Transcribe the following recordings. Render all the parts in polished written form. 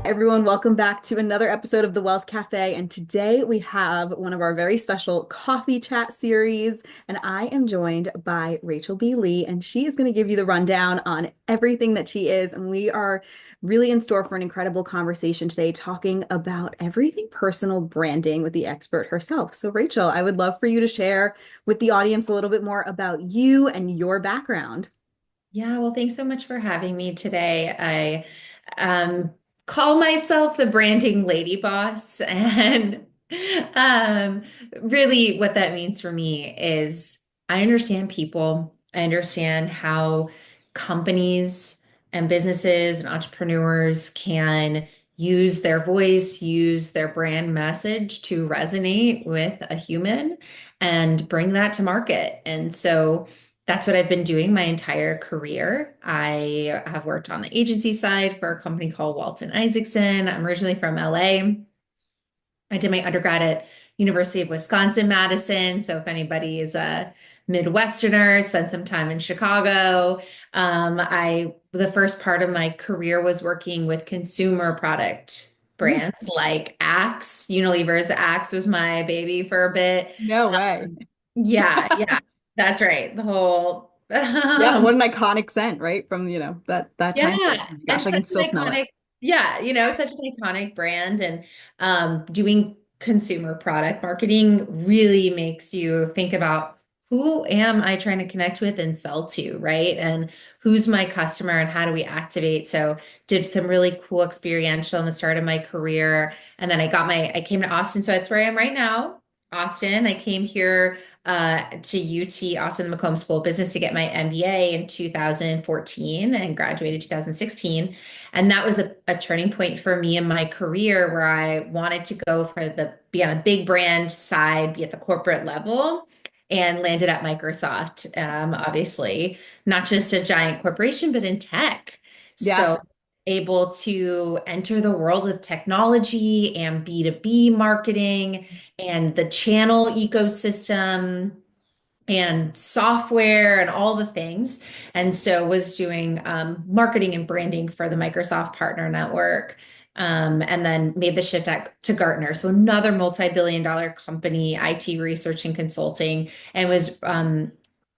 Everyone, welcome back to another episode of the Wealth Cafe. And today we have one of our very special coffee chat series. And I am joined by Rachel B. Lee, and she is going to give you the rundown on everything that she is. And we are really in store for an incredible conversation today, talking about everything personal branding with the expert herself. So, Rachel, I would love for you to share with the audience a little bit more about you and your background. Yeah, well, thanks so much for having me today. I call myself the branding lady boss, and um, really what that means for me is I understand people. I understand how companies and businesses and entrepreneurs can use their voice, use their brand message to resonate with a human and bring that to market. And so that's what I've been doing my entire career. I have worked on the agency side for a company called Walton Isaacson. I'm originally from LA. I did my undergrad at University of Wisconsin-Madison. So if anybody is a Midwesterner, spent some time in Chicago. I the first part of my career was working with consumer product Mm, brands like Axe. Unilever's Axe was my baby for a bit. no way. Yeah, that's right. The whole Yeah, what an iconic scent, right? From, that time period. yeah, Oh my gosh, and I can such still an smell it. iconic, yeah, it's such an iconic brand and doing consumer product marketing really makes you think about who am I trying to connect with and sell to, right? And who's my customer and how do we activate? So did some really cool experiential in the start of my career. And then I came to Austin. So that's where I am right now. Austin. I came here to UT Austin Macomb School of Business to get my MBA in 2014 and graduated 2016. And that was a turning point for me in my career where I wanted to go for be on a big brand side, be at the corporate level, and landed at Microsoft. Obviously, not just a giant corporation, but in tech. Yeah. So able to enter the world of technology and B2B marketing and the channel ecosystem and software and all the things. And so was doing marketing and branding for the Microsoft Partner Network. And then made the shift to Gartner. So another multi-billion dollar company, IT research and consulting, and was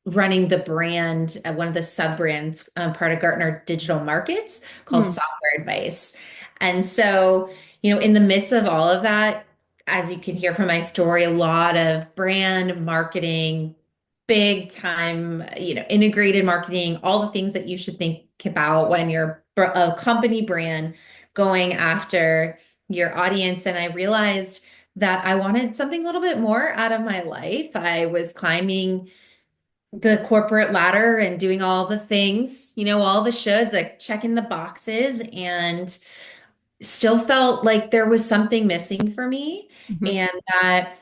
running the brand, one of the sub brands, part of Gartner Digital Markets called Mm, Software Advice. And so, in the midst of all of that, as you can hear from my story, a lot of brand marketing, big time, integrated marketing, all the things that you should think about when you're a company brand going after your audience. And I realized that I wanted something a little bit more out of my life. I was climbing the corporate ladder and doing all the things, all the shoulds, like checking the boxes, and still felt like there was something missing for me. mhm. And that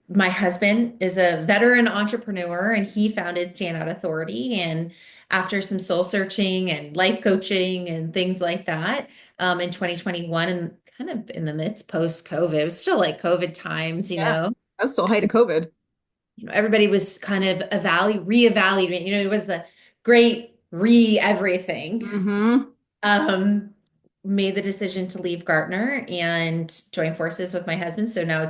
my husband is a veteran entrepreneur and he founded Standout Authority. And after some soul searching and life coaching and things like that, in 2021, and kind of in the midst post COVID, it was still like COVID times, Yeah. That was still height of COVID. everybody was kind of reevaluating, it was the great everything. Hmm. Um, Made the decision to leave Gartner and join forces with my husband. So now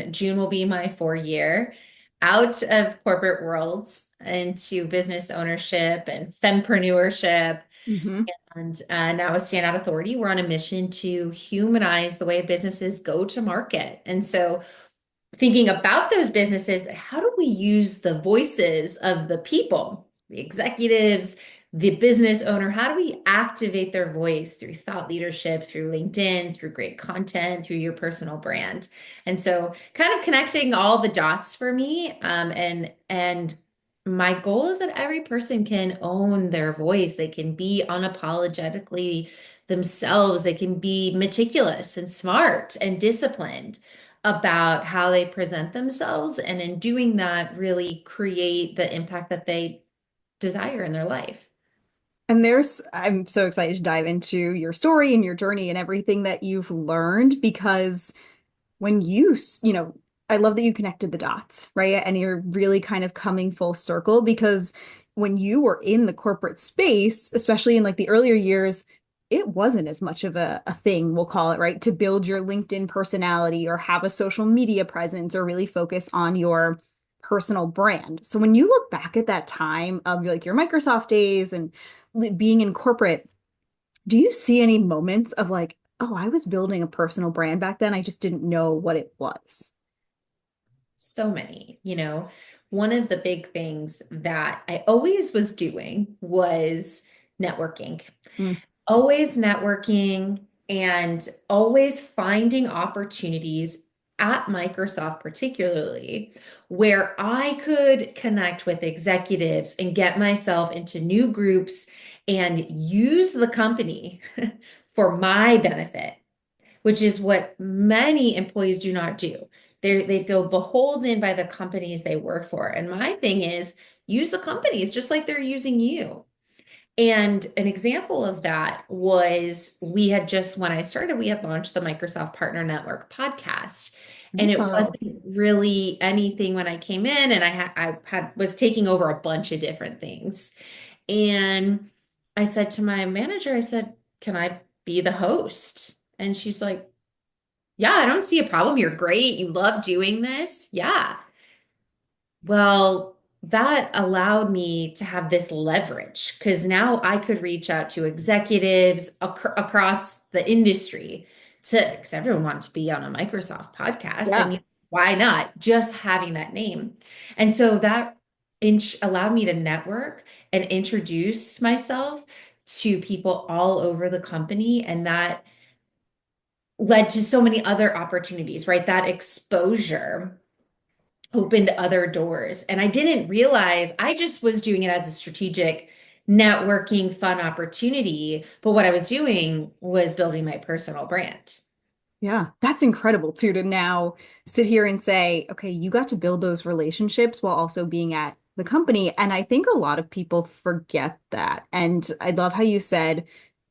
June will be my 4 year out of corporate worlds into business ownership and fempreneurship. Hmm. And now with Standout Authority, we're on a mission to humanize the way businesses go to market. And so thinking about those businesses, but how do we use the voices of the people, the executives, the business owner? How do we activate their voice through thought leadership, through LinkedIn, through great content, through your personal brand? And so, kind of connecting all the dots for me. And my goal is that every person can own their voice. They can be unapologetically themselves. They can be meticulous and smart and disciplined about how they present themselves, and in doing that, really create the impact that they desire in their life. And I'm so excited to dive into your story and your journey and everything that you've learned because when I love that you connected the dots, right? And you're really kind of coming full circle because when you were in the corporate space, especially in like the earlier years, it wasn't as much of a thing, we'll call it, right? To build your LinkedIn personality or have a social media presence or really focus on your personal brand. So when you look back at that time of like your Microsoft days and being in corporate, do you see any moments of like, oh, I was building a personal brand back then. I just didn't know what it was. So many, one of the big things that I always was doing was networking. Mm. Always networking and always finding opportunities at Microsoft, particularly where I could connect with executives and get myself into new groups and use the company for my benefit, which is what many employees do not do. They feel beholden by the companies they work for. And my thing is use the companies just like they're using you. And an example of that was we had just, when I started, we had launched the Microsoft Partner Network podcast. And it Oh, wasn't really anything when I came in, and was taking over a bunch of different things. And I said to my manager, I said, "Can I be the host?" And she's like, "Yeah, I don't see a problem. You're great. You love doing this." Yeah. Well, that allowed me to have this leverage because now I could reach out to executives across the industry because everyone wanted to be on a Microsoft podcast. yeah. And why not? Just having that name. And so that allowed me to network and introduce myself to people all over the company. And that led to so many other opportunities, right? That exposure opened other doors. And I didn't realize I just was doing it as a strategic networking fun opportunity. But what I was doing was building my personal brand. Yeah, that's incredible too to now sit here and say, okay, you got to build those relationships while also being at the company. And I think a lot of people forget that. And I love how you said,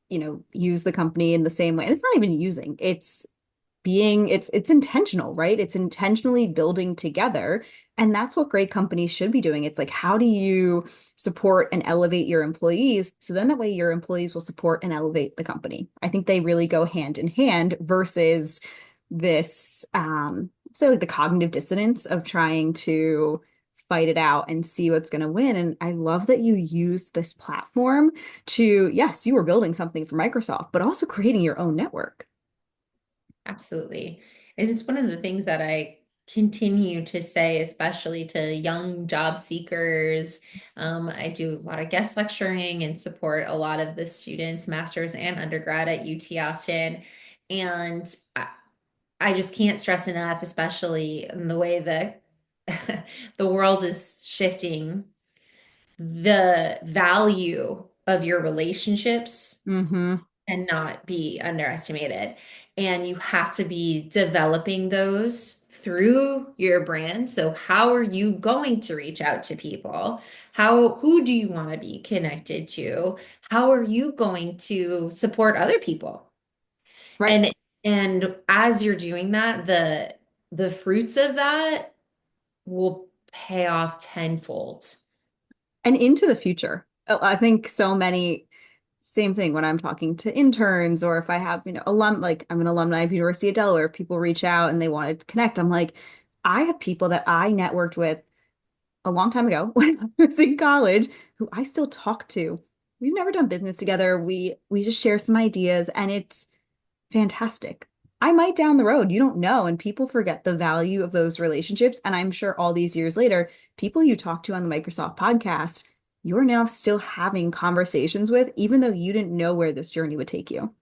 use the company in the same way. And it's not even using, it's intentional, right? It's intentionally building together. And that's what great companies should be doing. It's like, how do you support and elevate your employees? So then that way your employees will support and elevate the company. I think they really go hand in hand versus this, say like the cognitive dissonance of trying to fight it out and see what's going to win. And I love that you used this platform to, yes, you were building something for Microsoft, but also creating your own network. Absolutely. And it's one of the things that I continue to say, especially to young job seekers. I do a lot of guest lecturing and support a lot of the students, masters and undergrad at UT Austin. And I just can't stress enough, especially in the way that the world is shifting, the value of your relationships Hmm. and not be underestimated. And you have to be developing those through your brand. So how are you going to reach out to people? Who do you want to be connected to? How are you going to support other people? Right. And and as you're doing that, the fruits of that will pay off tenfold. And into the future. I think so many, same thing when I'm talking to interns or if I have, like I'm an alumni of University of Delaware, if people reach out and they want to connect, I'm like, I have people that I networked with a long time ago when I was in college who I still talk to. We've never done business together. We just share some ideas and it's fantastic. I might down the road, you don't know, and people forget the value of those relationships. And I'm sure all these years later, people you talk to on the Microsoft podcast, you're now still having conversations with, even though you didn't know where this journey would take you.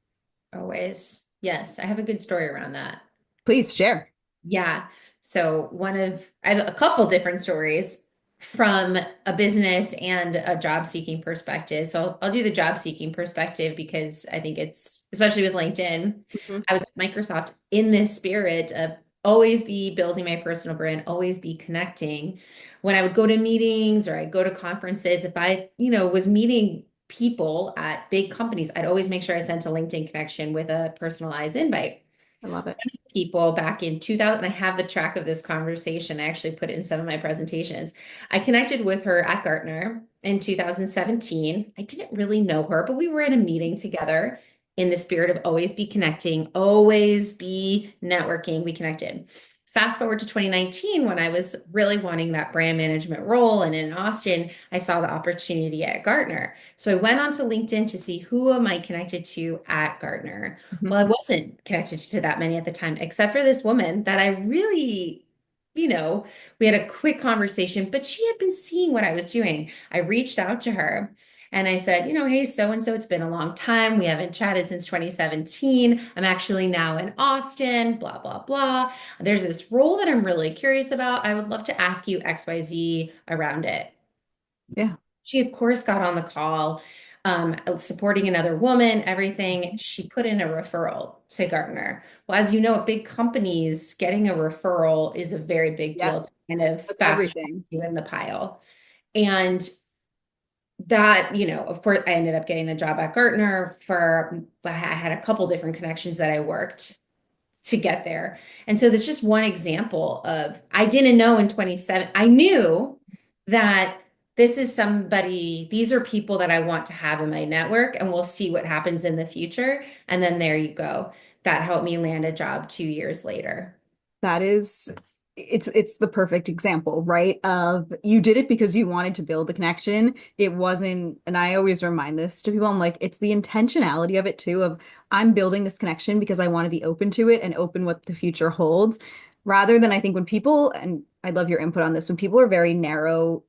Always. Yes, I have a good story around that. Please share. Yeah. So I have a couple different stories from a business and a job seeking perspective. So I'll do the job seeking perspective because I think it's, especially with LinkedIn, Mhm. I was at Microsoft in this spirit of always be building my personal brand, always be connecting. When I would go to meetings or I'd go to conferences, if I, was meeting people at big companies, I'd always make sure I sent a LinkedIn connection with a personalized invite. I love it. People back in 2000. I have the track of this conversation. I actually put it in some of my presentations. I connected with her at Gartner in 2017. I didn't really know her, but we were in a meeting together. in the spirit of always be connecting, always be networking, be connected. Fast forward to 2019, when I was really wanting that brand management role, and in Austin, I saw the opportunity at Gartner. So I went onto LinkedIn to see who am I connected to at Gartner. Mhm. Well, I wasn't connected to that many at the time, except for this woman that I really, we had a quick conversation, but she had been seeing what I was doing. I reached out to her and I said, hey, so and so, it's been a long time. We haven't chatted since 2017. I'm actually now in Austin, blah, blah, blah. There's this role that I'm really curious about. I would love to ask you XYZ around it. Yeah. She, of course, got on the call, supporting another woman, everything. She put in a referral to Gartner. Well, as you know, at big companies, getting a referral is a very big Yep. deal to kind of That's fast track everything. you in the pile. And that, of course, I ended up getting the job at Gartner I had a couple different connections that I worked to get there. And so that's just one example of, I didn't know in 27, I knew that these are people that I want to have in my network, and we'll see what happens in the future. And then there you go. That helped me land a job 2 years later. That is, it's the perfect example, right? Of you did it because you wanted to build the connection. It wasn't, and I always remind this to people, I'm like, it's the intentionality of it too, of I'm building this connection because I want to be open to it and open what the future holds. Rather than I think when people, and I love your input on this, when people are very narrow,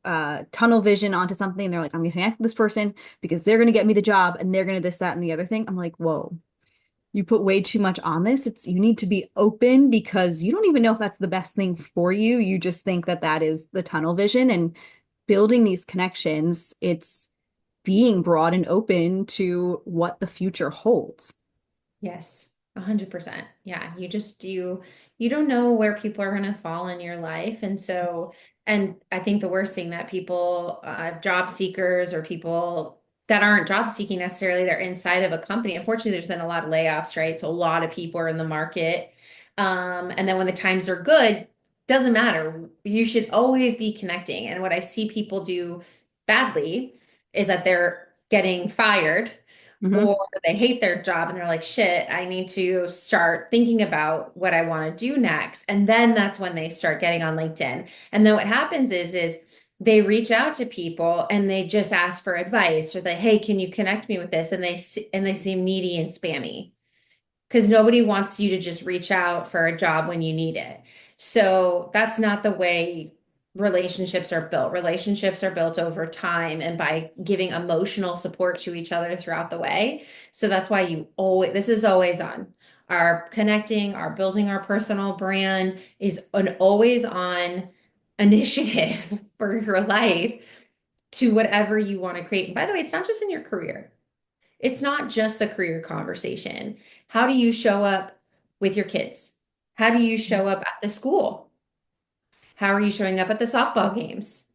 tunnel vision onto something, they're like, I'm gonna connect with this person because they're gonna get me the job and they're gonna this, that, and the other thing. I'm like, whoa, you put way too much on this. It's you need to be open because you don't even know if that's the best thing for you. You just think that that is the tunnel vision and building these connections. It's being broad and open to what the future holds. Yes, 100%. Yeah, you don't know where people are going to fall in your life. And so, and I think the worst thing that people, job seekers or people that aren't job seeking necessarily, they're inside of a company. Unfortunately, there's been a lot of layoffs, right? So a lot of people are in the market. And then when the times are good, doesn't matter. You should always be connecting. And what I see people do badly is that they're getting fired Mhm. or they hate their job and they're like, shit, I need to start thinking about what I want to do next. And then that's when they start getting on LinkedIn. And then what happens is they reach out to people and they just ask for advice or they, hey, can you connect me with this? And they seem needy and spammy because nobody wants you to just reach out for a job when you need it. So that's not the way relationships are built. Relationships are built over time and by giving emotional support to each other throughout the way. So that's why this is always on. Our connecting, our building our personal brand is an always on initiative for your life to whatever you want to create. And by the way, it's not just in your career. It's not just the career conversation. How do you show up with your kids? How do you show up at the school? How are you showing up at the softball games?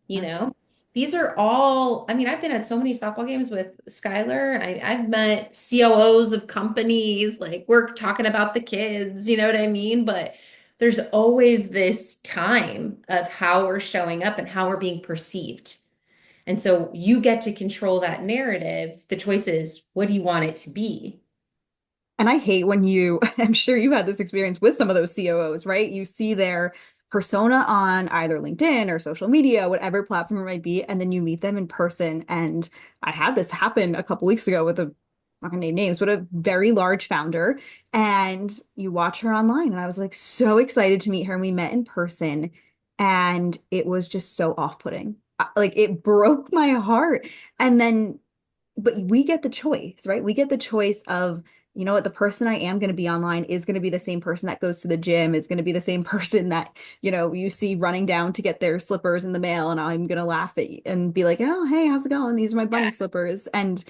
These are all, I mean, I've been at so many softball games with Skylar and I've met COOs of companies, like we're talking about the kids, you know what I mean? But there's always this time of how we're showing up and how we're being perceived. And so you get to control that narrative. The choice is, what do you want it to be? And I hate when I'm sure you had this experience with some of those COOs, right? You see their persona on either LinkedIn or social media, whatever platform it might be, and then you meet them in person. And I had this happen a couple weeks ago with I'm not gonna name names, but a very large founder. And you watch her online, and I was like so excited to meet her. And we met in person, and it was just so off-putting. Like it broke my heart. And then but we get the choice, right? We get the choice of, you know what, the person I am going to be online is going to be the same person that goes to the gym, is going to be the same person that, you see running down to get their slippers in the mail. And I'm going to laugh at you and be like, oh, hey, how's it going? These are my bunny slippers. And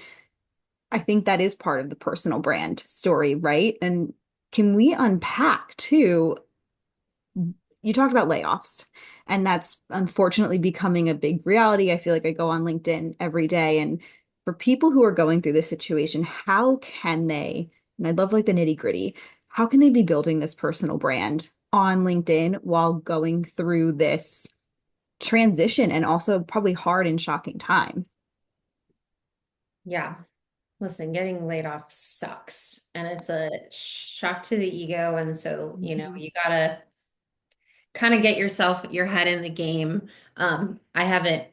I think that is part of the personal brand story, right? And can we unpack too? You talked about layoffs, and that's unfortunately becoming a big reality. I feel like I go on LinkedIn every day, and for people who are going through this situation, how can they, and I'd love like the nitty gritty, how can they be building this personal brand on LinkedIn while going through this transition and also probably hard and shocking time? Yeah. Listen, getting laid off sucks and it's a shock to the ego. And so, Mhm. you gotta kind of get your head in the game. I haven't,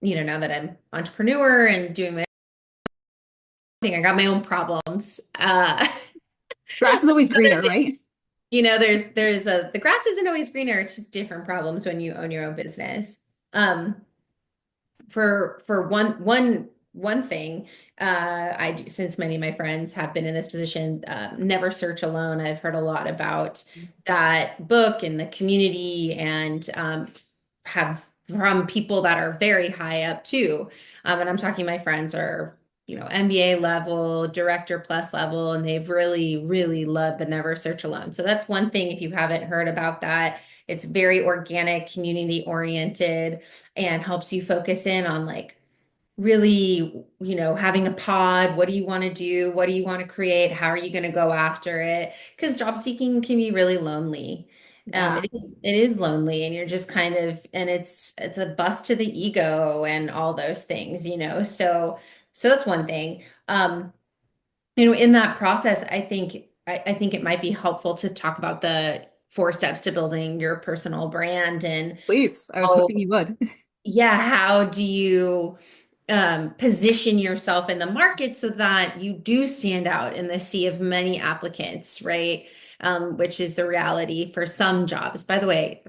now that I'm entrepreneur and doing my thing, I got my own problems. Grass is always greener, right? The grass isn't always greener. It's just different problems when you own your own business. Um, for one thing, since many of my friends have been in this position, Never Search Alone. I've heard a lot about that book and the community, and have from people that are very high up too. And I'm talking my friends are, MBA level, director plus level, and they've really, really loved the Never Search Alone. So that's one thing if you haven't heard about that. It's very organic, community oriented, and helps you focus in on like really, having a pod. What do you want to do? What do you want to create? How are you going to go after it? Because job seeking can be really lonely. Yeah, It is lonely, and you're just kind of, and it's a bust to the ego and all those things. So that's one thing. In that process, I think it might be helpful to talk about the 4 steps to building your personal brand and please. I was how, hoping you would. yeah, how do you position yourself in the market so that you do stand out in the sea of many applicants, right? Which is the reality for some jobs. By the way,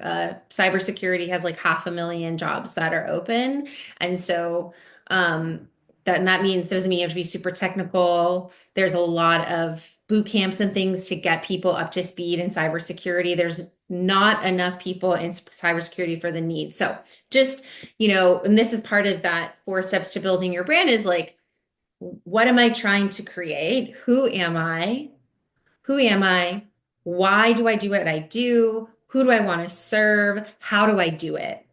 cybersecurity has like 500,000 jobs that are open. And so that means doesn't mean you have to be super technical. There's a lot of boot camps and things to get people up to speed in cybersecurity. There's not enough people in cybersecurity for the need. So just and this is part of that 4 steps to building your brand is like, what am I trying to create? Who am I? Who am I? Why do I do what I do? Who do I want to serve? How do I do it?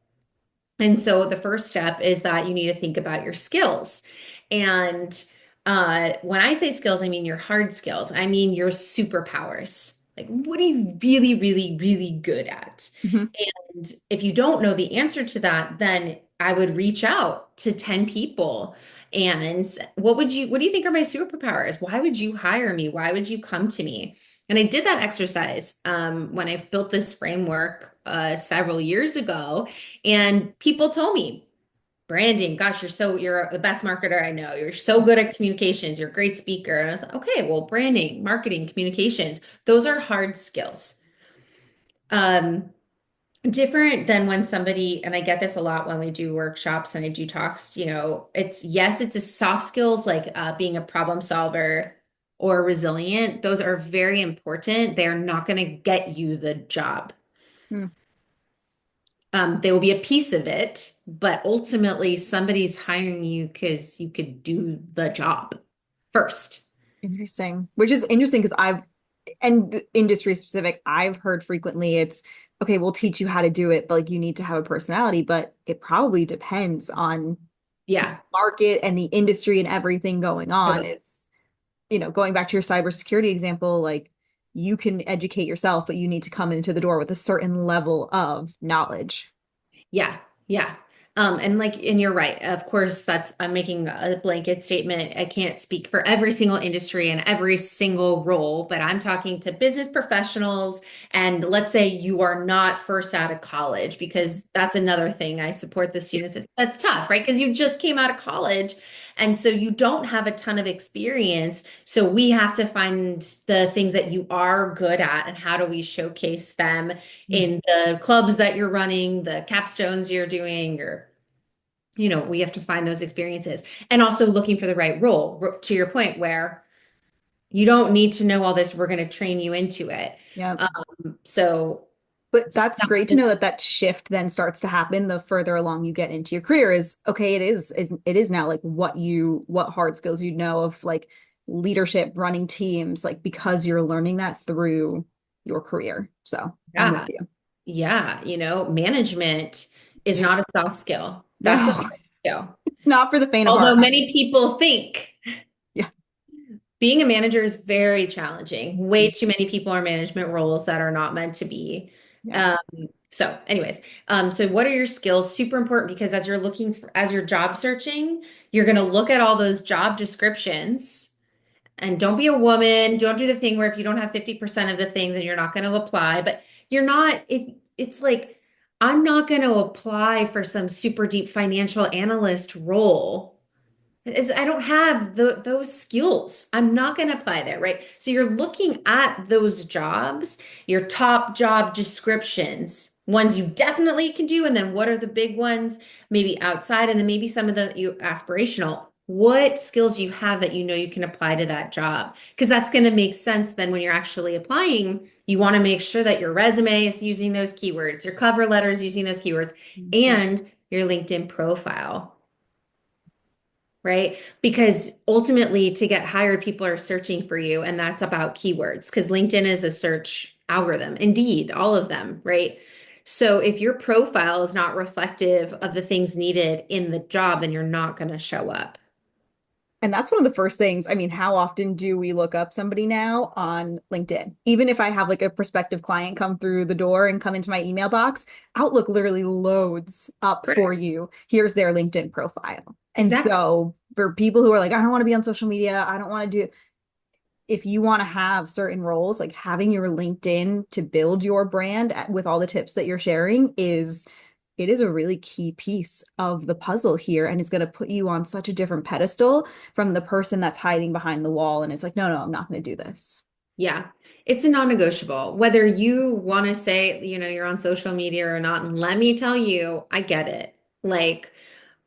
And so the first step is that you need to think about your skills. And when I say skills, I mean your hard skills. I mean your superpowers. Like, what are you really, really, really good at? Mhm. And if you don't know the answer to that, then I would reach out to 10 people. And what do you think are my superpowers? Why would you hire me? Why would you come to me? And I did that exercise when I built this framework several years ago. And people told me, branding, gosh, you're the best marketer I know. You're so good at communications. You're a great speaker. And I was like, okay, well, branding, marketing, communications, those are hard skills. Um, Different than when somebody, and I get this a lot when we do workshops and I do talks, it's a soft skills like being a problem solver or resilient. Those are very important. They are not going to get you the job. Hmm. They will be a piece of it, but ultimately somebody's hiring you because you could do the job first. Interesting. Which is interesting because and industry specific, I've heard frequently it's okay, we'll teach you how to do it, but like you need to have a personality, but it probably depends on the Yeah, market and the industry and everything going on. totally. It's, going back to your cybersecurity example, like you can educate yourself, but you need to come into the door with a certain level of knowledge. Yeah, yeah. And you're right. Of course, I'm making a blanket statement. I can't speak for every single industry and every single role, but I'm talking to business professionals. And let's say you are not first out of college, because that's another thing I support the students. That's tough, right? Because you just came out of college. And so you don't have a ton of experience. So we have to find the things that you are good at and how do we showcase them in the clubs that you're running, the capstones you're doing, we have to find those experiences and also looking for the right role, to your point, where you don't need to know all this. We're going to train you into it. Yeah. So, But that's great to know that that shift then starts to happen the further along you get into your career is okay, it is now like what hard skills you know of like leadership, running teams, like because you're learning that through your career. So I'm with yeah, you. yeah, management is Yeah. not a soft skill. That's a No, hard skill. it's not for the faint of heart. Although many people think Yeah. being a manager is very challenging. Way too many people are management roles that are not meant to be. Yeah. Um, so, anyways, so what are your skills? Super important because as you're job searching, you're going to look at all those job descriptions And don't be a woman. Don't do the thing where if you don't have 50% of the things, then you're not going to apply. But you're not, if it's like, I'm not going to apply for some super deep financial analyst role is I don't have those skills. I'm not going to apply there, right? So you're looking at those jobs, your top job descriptions, ones you definitely can do, and then what are the big ones, maybe outside, and then maybe some of the you aspirational. What skills do you have that you know you can apply to that job? Because that's going to make sense then when you're actually applying. You want to make sure that your resume is using those keywords, your cover letter is using those keywords, Mhm. and your LinkedIn profile, right? Because ultimately, to get hired, people are searching for you, and that's about keywords because LinkedIn is a search algorithm. Indeed, all of them, right? So if your profile is not reflective of the things needed in the job, then you're not going to show up. And that's one of the first things. I mean, how often do we look up somebody now on LinkedIn? Even if I have like a prospective client come through the door and come into my email box, Outlook literally loads up for Correct. you. Here's their LinkedIn profile. And Exactly. so for people who are like, I don't want to be on social media, I don't want to do, if you want to have certain roles, like having your LinkedIn to build your brand with all the tips that you're sharing is it is a really key piece of the puzzle here and is going to put you on such a different pedestal from the person that's hiding behind the wall and is like, no, no, I'm not going to do this. Yeah. It's a non-negotiable. Whether you want to say, you're on social media or not, and let me tell you, I get it. Like,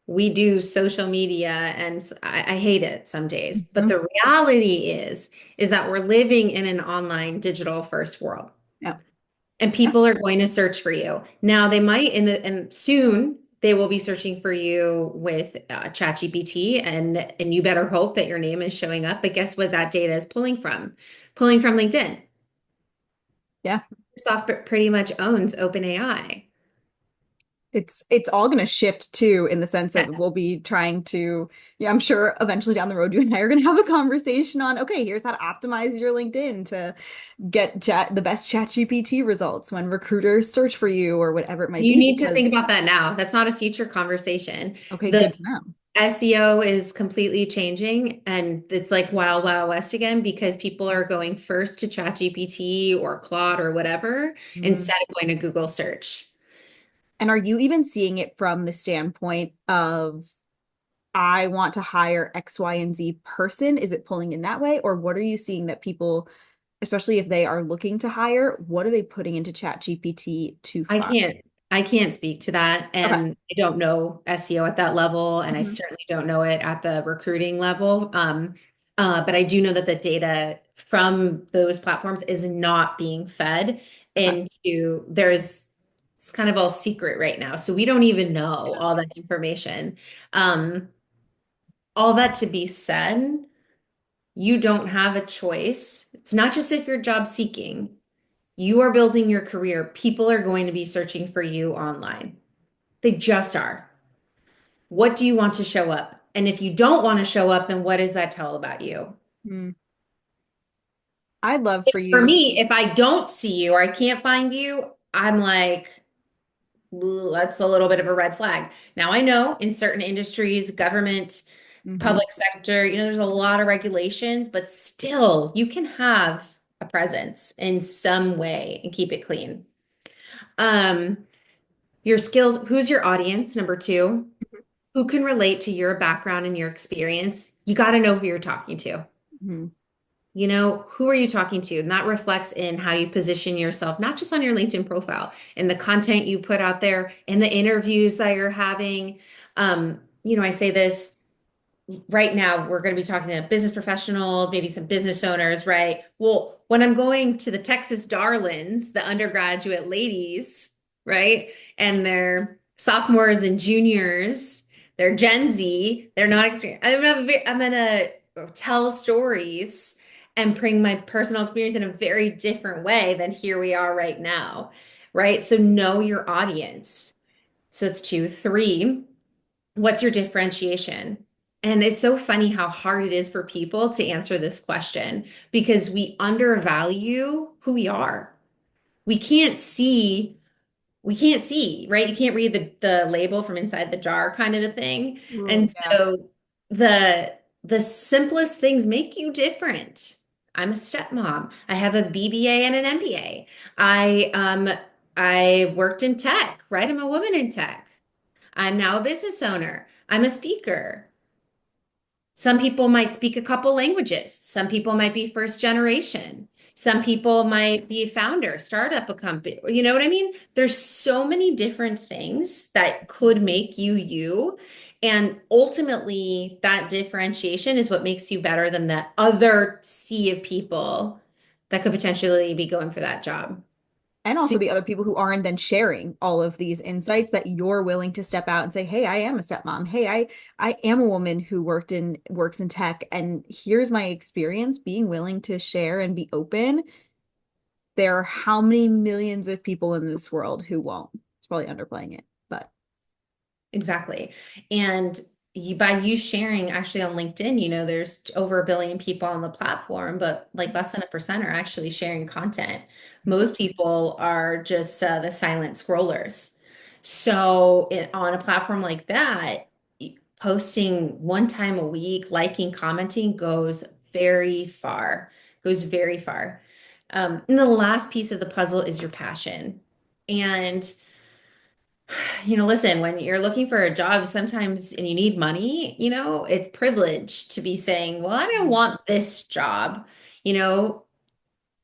we do social media and I hate it some days. But Mhm. the reality is that we're living in an online digital first world Yeah. and Yeah. people are going to search for you. Now they might and soon they will be searching for you with ChatGPT and you better hope that your name is showing up. But guess what that data is pulling from? Pulling from LinkedIn. Yeah. Microsoft pretty much owns OpenAI. It's all going to shift too in the sense of we'll be trying to, yeah, I'm sure eventually down the road you and I are going to have a conversation on, okay, here's how to optimize your LinkedIn to get the best chat GPT results when recruiters search for you or whatever it might You be need to think because about that now. That's not a future conversation. okay, The good to know. SEO is completely changing and it's like wild, wild west again because people are going first to ChatGPT or Claude or whatever Mm. instead of going to Google search. And are you even seeing it from the standpoint of I want to hire X, Y, and Z person? Is it pulling in that way? Or what are you seeing that people, especially if they are looking to hire, what are they putting into Chat GPT to I find? can't I can't speak to that Okay. and I don't know SEO at that level and I Mhm. certainly don't know it at the recruiting level. But I do know that the data from those platforms is not being fed Okay. into it's kind of all secret right now. So we don't even know Yeah. all that information. Um, all that to be said, you don't have a choice. It's not just if you're job seeking, you are building your career. People are going to be searching for you online. They just are. What do you want to show up? And if you don't want to show up, then what does that tell about you? Hmm. I'd love for For you. me, if I don't see you or I can't find you, I'm like, "Ooh, that's a little bit of a red flag." Now, I know in certain industries, government, Mhm. public sector, there's a lot of regulations, but still, you can have a presence in some way and keep it clean. Um, your skills, who's your audience? Number two, who can relate to your background and your experience? You got to know who you're talking to. Mhm. Who are you talking to? And that reflects in how you position yourself, not just on your LinkedIn profile, in the content you put out there, in the interviews that you're having. I say this right now we're going to be talking to business professionals, maybe some business owners, right? Well, when I'm going to the Texas Darlings, the undergraduate ladies, right? And they're sophomores and juniors, they're Gen Z, they're not experienced. I'm gonna tell stories and bring my personal experience in a very different way than here we are right now, right? So know your audience. So it's two, three. What's your differentiation? And it's so funny how hard it is for people to answer this question because we undervalue who we are. We can't see, we can't see, right? You can't read the label from inside the jar kind of a thing. Ooh, And yeah. so the the simplest things make you different. I'm a stepmom. I have a BBA and an MBA. I worked in tech, right? I'm a woman in tech. I'm now a business owner. I'm a speaker. Some people might speak a couple languages. Some people might be first generation. Some people might be a founder, start up a company. You know what I mean? There's so many different things that could make you you. And ultimately, that differentiation is what makes you better than the other sea of people that could potentially be going for that job. And So also the other people who aren't then sharing all of these insights that you're willing to step out and say, hey, I am a stepmom. Hey, I am a woman who works in tech, and here's my experience. Being willing to share and be open. There are how many millions of people in this world who won't? It's probably underplaying it, but exactly. And by you sharing actually on LinkedIn, there's over 1 billion people on the platform, but like less than 1% are actually sharing content. Most people are just the silent scrollers. So on a platform like that, posting 1 time a week, liking, commenting goes very far, goes very far. And the last piece of the puzzle is your passion. And listen, when you're looking for a job, sometimes and you need money, it's privilege to be saying, well, I don't want this job. You know,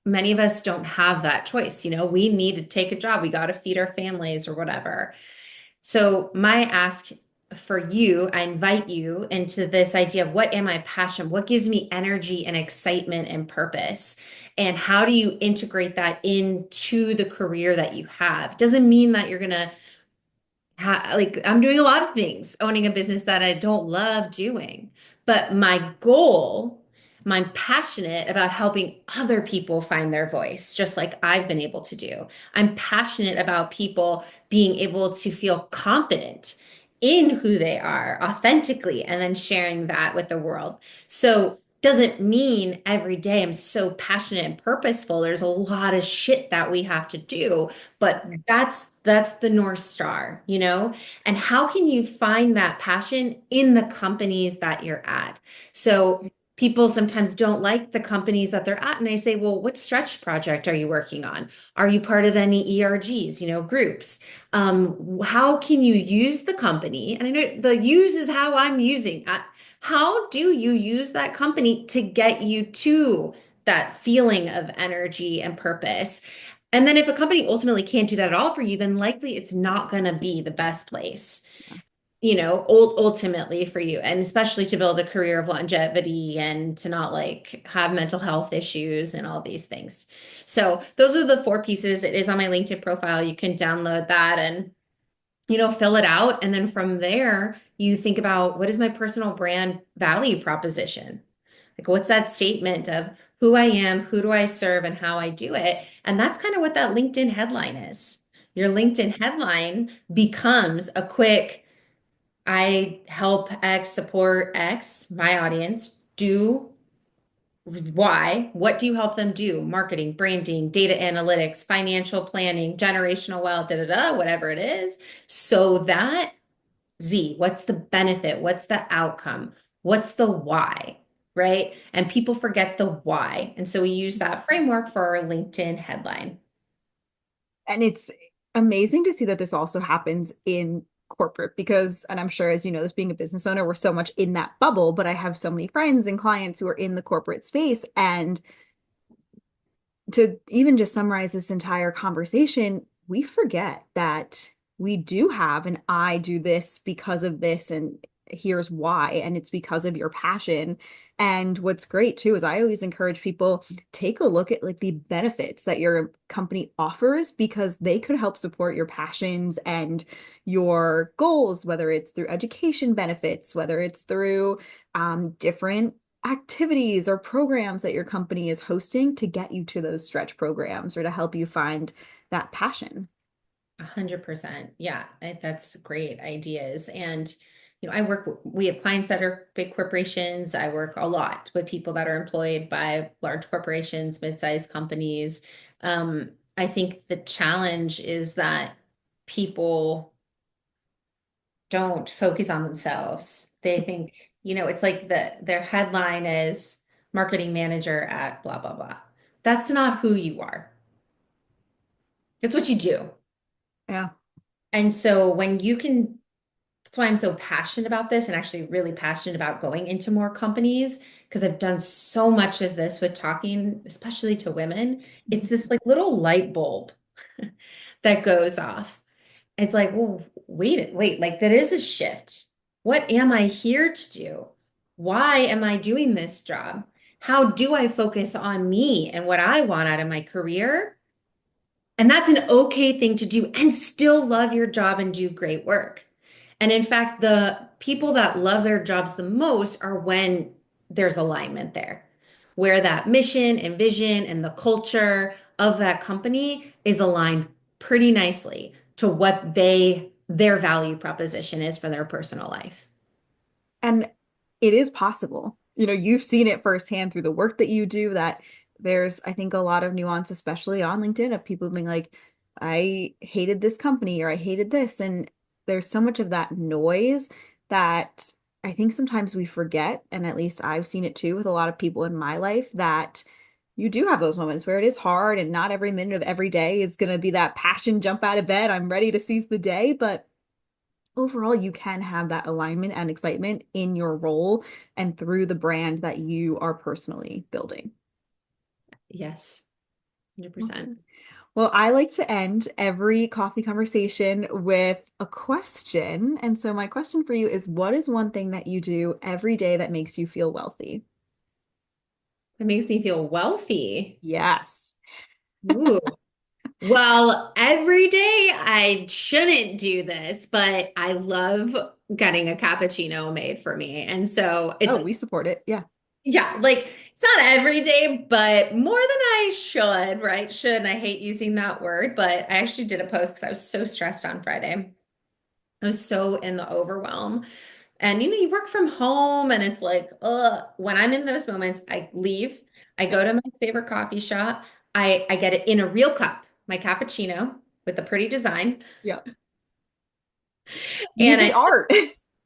Many of us don't have that choice. We need to take a job. We got to feed our families or whatever. So, my ask for you, I invite you into this idea of what am I passionate? What gives me energy and excitement and purpose? And how do you integrate that into the career that you have? Doesn't mean that you're going to like I'm doing a lot of things, owning a business that I don't love doing. But my goal, I'm passionate about helping other people find their voice, just like I've been able to do. I'm passionate about people being able to feel confident in who they are authentically and then sharing that with the world. So doesn't mean every day I'm so passionate and purposeful. There's a lot of shit that we have to do, but that's the North Star, And how can you find that passion in the companies that you're at? So people sometimes don't like the companies that they're at, and they say, well, what stretch project are you working on? Are you part of any ERGs, groups? How can you use the company? And I know the use is how I'm using. How do you use that company to get you to that feeling of energy and purpose? And then if a company ultimately can't do that at all for you, then likely it's not going to be the best place, ultimately for you. And especially to build a career of longevity and to not like have mental health issues and all these things. So those are the 4 pieces. It is on my LinkedIn profile. You can download that and fill it out. And then from there, you think about what is my personal brand value proposition? Like, what's that statement of who I am, who do I serve, and how I do it? And that's kind of what that LinkedIn headline is. Your LinkedIn headline becomes a quick, I help X, support X, my audience, do Y. What do you help them do? Marketing, branding, data analytics, financial planning, generational wealth, da da da, whatever it is. So that Z, what's the benefit? What's the outcome? What's the why? Right? And people forget the why. And so we use that framework for our LinkedIn headline. and it's amazing to see that this also happens in corporate because, and I'm sure as you know, this being a business owner, we're so much in that bubble, but I have so many friends and clients who are in the corporate space. And to even just summarize this entire conversation, we forget that we do have an I do this because of this, and here's why, and it's because of your passion. And what's great too is I always encourage people take a look at like the benefits that your company offers because they could help support your passions and your goals, whether it's through education benefits, whether it's through different activities or programs that your company is hosting to get you to those stretch programs or to help you find that passion. 100%. Yeah, that's great ideas. And, we have clients that are big corporations. I work a lot with people that are employed by large corporations, mid-sized companies. I think the challenge is that people don't focus on themselves. They think, it's like their headline is marketing manager at blah, blah, blah. That's not who you are. It's what you do. Yeah. And so when you can, that's why I'm so passionate about this and actually really passionate about going into more companies because I've done so much of this with talking, especially to women. It's this like little light bulb that goes off. It's like, well, wait, like that is a shift. What am I here to do? Why am I doing this job? How do I focus on me and what I want out of my career? And that's an okay thing to do and still love your job and do great work. And in fact, the people that love their jobs the most are when there's alignment there, where that mission and vision and the culture of that company is aligned pretty nicely to what their value proposition is for their personal life. And it is possible. You've seen it firsthand through the work that you do that there's, I think, a lot of nuance, especially on LinkedIn, of people being like, I hated this company or I hated this. And there's so much of that noise that I think sometimes we forget. And at least I've seen it too with a lot of people in my life that you do have those moments where it is hard and not every minute of every day is going to be that passion jump out of bed. I'm ready to seize the day. But overall you can have that alignment and excitement in your role and through the brand that you are personally building. Yes, 100%. Awesome. Well, I like to end every coffee conversation with a question. And so my question for you is, what is one thing that you do every day that makes you feel wealthy? It makes me feel wealthy. Yes. Ooh. Well, every day I shouldn't do this, but I love getting a cappuccino made for me. And so it's, Oh, we support it. Yeah. yeah, like it's not every day, but more than I should, right? Should, and I hate using that word, but I actually did a post because I was so stressed on Friday. I was so in the overwhelm. And you work from home and it's like, when I'm in those moments, I leave, I Yeah. go to my favorite coffee shop, I get it in a real cup, my cappuccino with a pretty design. Yeah. You And get I the art.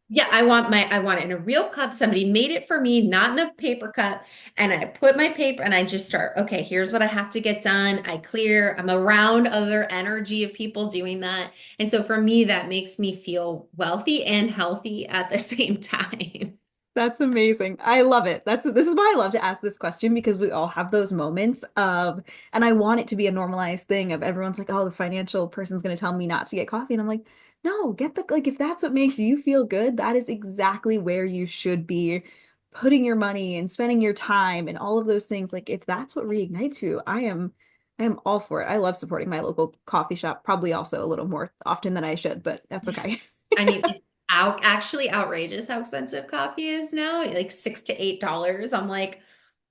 yeah, I want it in a real cup. Somebody made it for me, not in a paper cup. And I put my paper and I just start, okay, here's what I have to get done. I clear, I'm around other energy of people doing that. And so for me, that makes me feel wealthy and healthy at the same time. That's amazing. I love it. This is why I love to ask this question because we all have those moments of, and I want it to be a normalized thing of everyone's like, oh, the financial person's going to tell me not to get coffee. And I'm like, no, get the, like, if that's what makes you feel good, that is exactly where you should be putting your money and spending your time and all of those things. Like, if that's what reignites you, I am all for it. I love supporting my local coffee shop, probably also a little more often than I should, but that's okay. I mean, it's actually outrageous how expensive coffee is now, like $6 to $8. I'm like,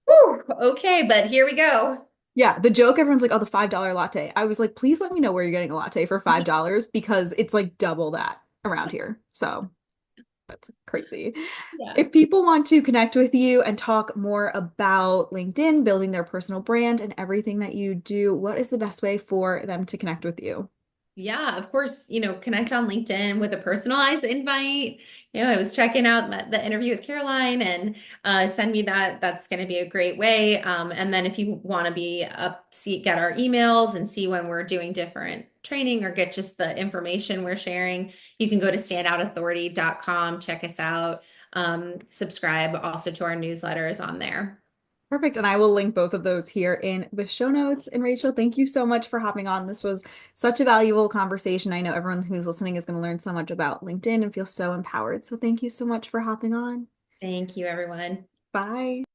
whew, okay, but here we go. Yeah, the joke, everyone's like, oh, the $5 latte. I was like, please let me know where you're getting a latte for $5 because it's like double that around here. So that's crazy. Yeah. If people want to connect with you and talk more about LinkedIn, building their personal brand and everything that you do, what is the best way for them to connect with you? Yeah, of course, connect on LinkedIn with a personalized invite. I was checking out the interview with Caroline and send me that. That's going to be a great way. And then if you want to be get our emails and see when we're doing different training or get just the information we're sharing, you can go to standoutauthority.com, check us out, subscribe also to our newsletters on there. Perfect. And I will link both of those here in the show notes. And Rachel, thank you so much for hopping on. This was such a valuable conversation. I know everyone who's listening is going to learn so much about LinkedIn and feel so empowered. So thank you so much for hopping on. Thank you, everyone. Bye.